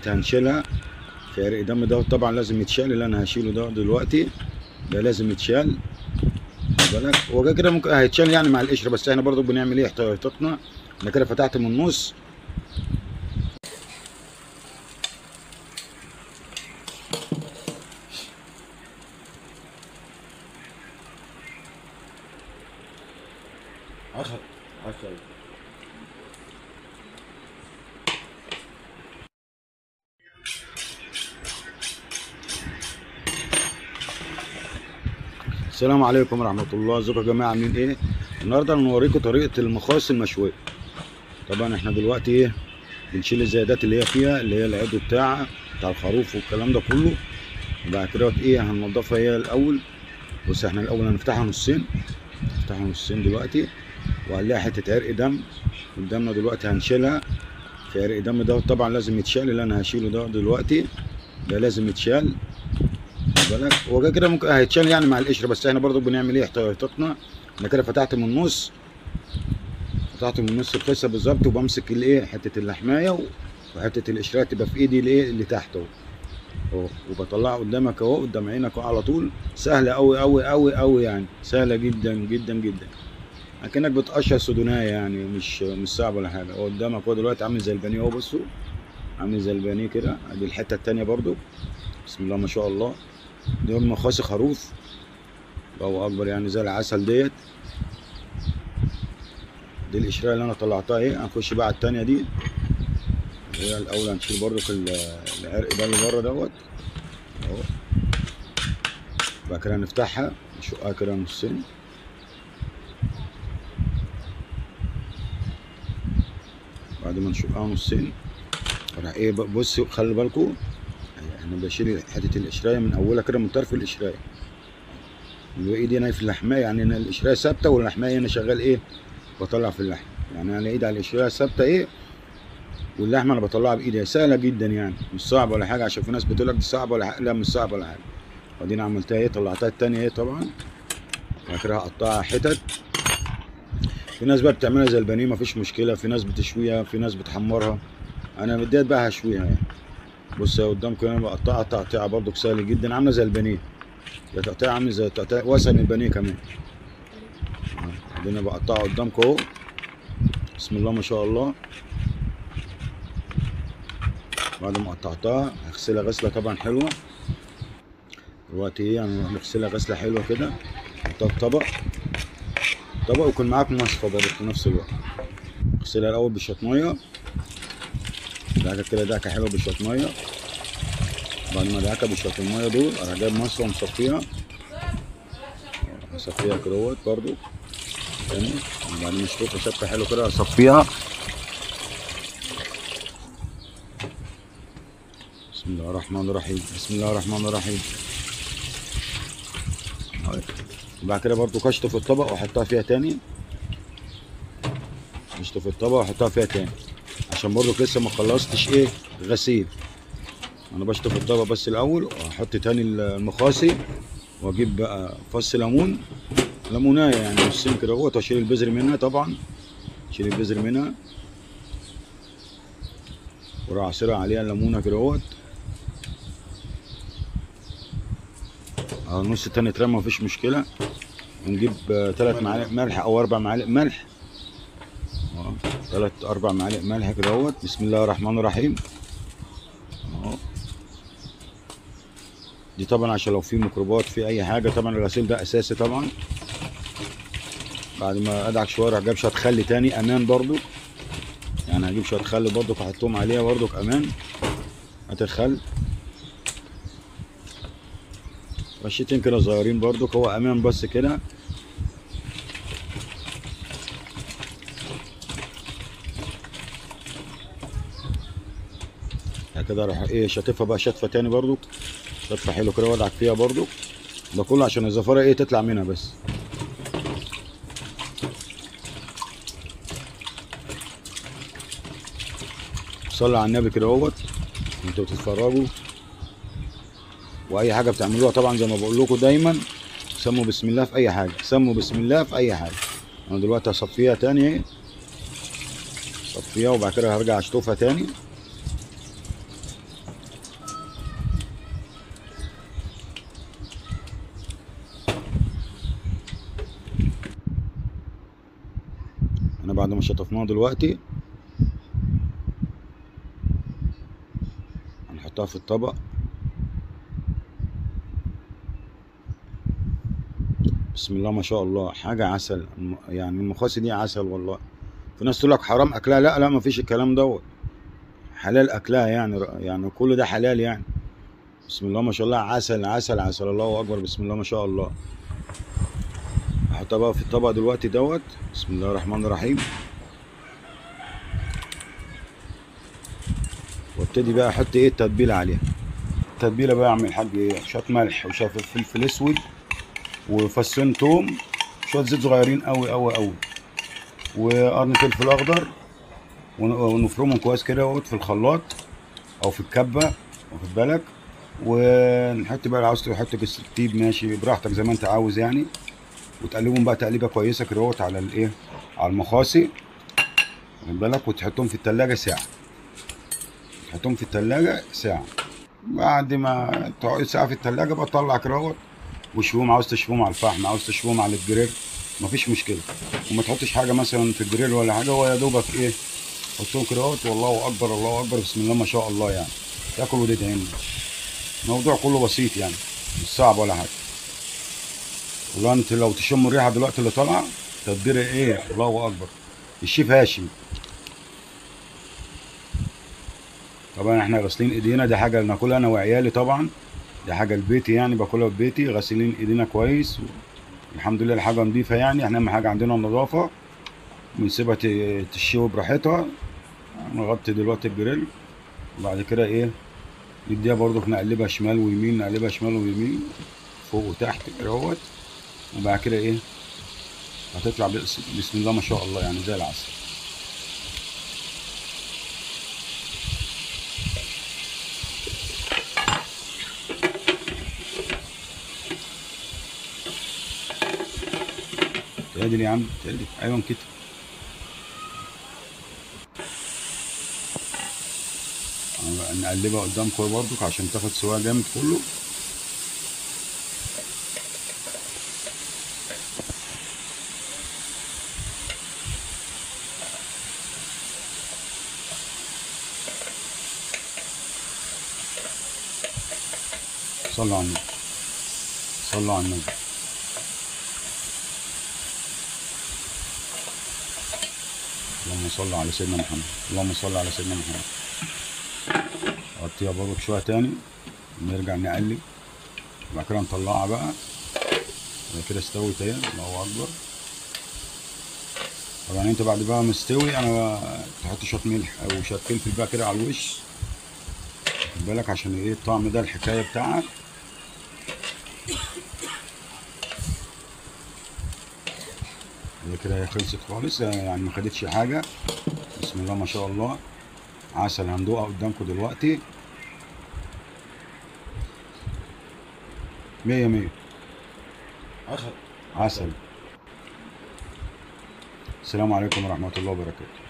هنشيلها في عرق دم ده طبعا لازم يتشال. اللي انا هشيله ده دلوقتي ده لازم يتشال. خد بالك هو كده كده ممكن هيتشال يعني مع القشره، بس احنا برضو بنعمل ايه احتياطاتنا. انا كده فتحت من النص. عشرة عشرة. السلام عليكم ورحمه الله، ازيكم يا جماعه عاملين ايه؟ النهارده انا هنوريكم طريقه المخاص المشويه. طبعا احنا دلوقتي ايه بنشيل الزيادات اللي هي فيها، اللي هي العضو بتاع الخروف والكلام ده كله. وبعد كده ايه هننضفها هي الاول. بص احنا الاول هنفتحها نصين، نفتحها نصين دلوقتي، وهنلاقي حته عرق دم قدامنا دلوقتي هنشيلها. في عرق دم ده طبعا لازم يتشال. اللي انا هشيله ده دلوقتي ده لازم يتشال. خد بالك هو كده كده ممكن هيتشال يعني مع القشره، بس احنا برضو بنعمل ايه احتياطاتنا. انا كده فتحت من النص، فتحت من نص القصه بالظبط، وبمسك الايه حته اللحمايه وحته القشره تبقى في ايدي الايه اللي تحت اهو، وبطلعها قدامك اهو قدام عينك اهو على طول. سهله قوي قوي قوي قوي يعني، سهله جدا جدا جدا، اكنك بتقشر سودانيه يعني، مش صعب ولا حاجه. هو قدامك هو دلوقتي عامل زي البانيه اهو، بصوا عامل زي البانيه كده. ادي الحته التانيه برضو، بسم الله ما شاء الله. دي مخاصي خروف، الله اكبر يعني زي العسل ديت. دي القشره اللي انا طلعتها اهي. هنخش بقى على التانيه دي. هي الاول هنشيل برضو العرق ده اللي بره دوت اهو. بعد كده هنفتحها نشقها كده نصين. بعد ما نشقها نصين راح ايه بصوا خلي بالكم، انا بشيل حته القشرايه من اولها كده من طرف القشرايه، اللي هو ايدي انا في اللحمايه يعني. انا القشرايه ثابته واللحمايه انا شغال ايه بطلع في اللحم يعني. انا ايدي على القشرايه ثابته ايه، واللحمه انا بطلعها بايدي. سهله جدا يعني، مش صعب ولا حاجه، عشان في ناس بتقول لك دي صعبه ولا حاجه. لا مش صعب ولا حاجه. وبعدين عملتها ايه طلعتها التانيه ايه طبعا. بعد كده هقطعها حتت. في ناس بقى بتعملها زي البانيه مفيش مشكله، في ناس بتشويها، في ناس بتحمرها. انا بديت بقى هشويها يعني. بص قدامكم انا بقطعها تقطيعه برضو سهل جدا، عامله زي البانيه. ده تقطيع عامل زي تقطيع واسع من البانيه كمان. بعدين بقطعها قدامكم اهو، بسم الله ما شاء الله. بعد ما قطعتها هغسلها غسله طبعا حلوه. دلوقتي ايه يعني هنغسلها غسله حلوه كده. نحطها في طبق، طبق ويكون معاك مصفى برضه في نفس الوقت. اغسلها الاول بشويه ميه، دعكه كده دعكه حلوه بشويه ميه. بعد ما دعكه بشويه الميه دول اروح جايب مصفى ومصفيها. اصفيها كده اهوت برضه تاني. بعد ما اشطفها شطه حلو كده اصفيها. بسم الله الرحمن الرحيم، بسم الله الرحمن الرحيم. وبعد كده برضو كشطه في الطبق واحطها فيها تاني. كشطه في الطبق واحطها فيها تاني، عشان برضو لسه ما خلصتش ايه غسيل. انا بشطف في الطبق بس الاول، واحط تاني المخاصي، واجيب بقى فص ليمون، ليمونايه يعني نصين كده اهوت، واشيل البذر منها طبعا، اشيل البذر منها واروح اعصرها عليها الليمونه كده اهوت. النص التاني اترمى مفيش مشكله. ونجيب 3 معالق ملح او 4 معالق ملح. 4 معالق ملح كده اهوت. بسم الله الرحمن الرحيم اهو. دي طبعا عشان لو في ميكروبات في اي حاجه، طبعا الغسيل ده اساسي طبعا. بعد ما ادعك شويه اروح جايب شويه خل تاني امان برضو يعني. هجيب شويه خل برضو احطهم عليها برضو امان. هات الخل رشتين كده صغيرين برضو هو امان بس كده. كده اروح ايه شاطفها بقى شطفه تاني برضو، شطفه حلو كده وادعك فيها برضو. ده كله عشان الزفاره ايه تطلع منها بس. صلي على النبي كده اهوت انتوا بتتفرجوا. واي حاجه بتعملوها طبعا زي ما بقول لكم دايما سموا بسم الله في اي حاجه، سموا بسم الله في اي حاجه. انا دلوقتي هصفيها تاني اهي، صفيها وبعد كده هرجع اشطفها تاني. ما شطفناها دلوقتي هنحطها في الطبق. بسم الله ما شاء الله، حاجه عسل. يعني المخاصي دي عسل والله. في ناس تقول لك حرام اكلها، لا لا، ما فيش الكلام دوت، حلال اكلها يعني كل ده حلال يعني. بسم الله ما شاء الله، عسل عسل عسل، الله اكبر، بسم الله ما شاء الله. هحطها بقى في الطبق دلوقتي دوت. بسم الله الرحمن الرحيم. وابتدي بقى احط ايه التتبيله عليها. التتبيله بقى اعمل الحاج ايه، شويه ملح وشويه فلفل اسود وفصين توم، شويه زيت صغيرين قوي قوي قوي، وقرن فلفل اخضر، ونفرمهم كويس كده في الخلاط او في الكبه، واخد بالك. ونحط بقى، عاوز تحط جوز الطيب ماشي براحتك زي ما انت عاوز يعني. وتقلبهم بقى تقليبه كويسه كده على الايه، على المخاصي، واخد بالك. وتحطهم في التلاجة ساعه، تحطهم في التلاجة ساعه. بعد ما تقعد ساعه في التلاجة بقى طلع كده وشوهم. عاوز تشوهم على الفحم، عاوز تشوهم على الجريل، مفيش مشكله. وما تحطش حاجه مثلا في الجريل ولا حاجه، هو يا دوبك ايه، حطهم كده والله اكبر الله اكبر، بسم الله ما شاء الله يعني. تاكل وتدعي. الموضوع كله بسيط يعني، مش صعب ولا حاجه. والله انت لو تشم الريحه دلوقتي اللي طالعه، تدبير ايه، الله اكبر. الشيف هاشم. طبعا احنا غاسلين ايدينا، دي حاجه ناكلها انا وعيالي طبعا، دي حاجه لبيتي يعني، باكلها في بيتي، غاسلين ايدينا كويس. الحمد لله الحاجه نظيفه يعني، احنا اهم حاجه عندنا النظافه. بنسيبها تشوي براحتها. نغطي دلوقتي الجريل، وبعد كده ايه، نديها برضو نقلبها شمال ويمين، نقلبها شمال ويمين، فوق وتحت كده وبعد كده ايه، هتطلع بسم الله ما شاء الله يعني زي العسل. تعدل يا عم، تعدل، ايوه كده. نقلبها قدامكم برضك عشان تاخد سوا جامد كله. صلوا على النبي، صلوا على النبي. اللهم صل على سيدنا محمد، اللهم صل على سيدنا محمد. غطيها برضك شويه تاني، نرجع نقلب، وبعد كده نطلعها بقى. بعد كده استوت اهي، الله اكبر. طبعا انت بعد بقى مستوي، انا تحط شويه ملح او شويه فلفل بقى كده على الوش، خد بالك، عشان ايه الطعم ده الحكايه بتاعك. هي كده هي خلصت خالص يعني، ما خدتش حاجه. بسم الله ما شاء الله، عسل. هندوقها قدامكم دلوقتي. مية مية. عسل. السلام عليكم ورحمة الله وبركاته.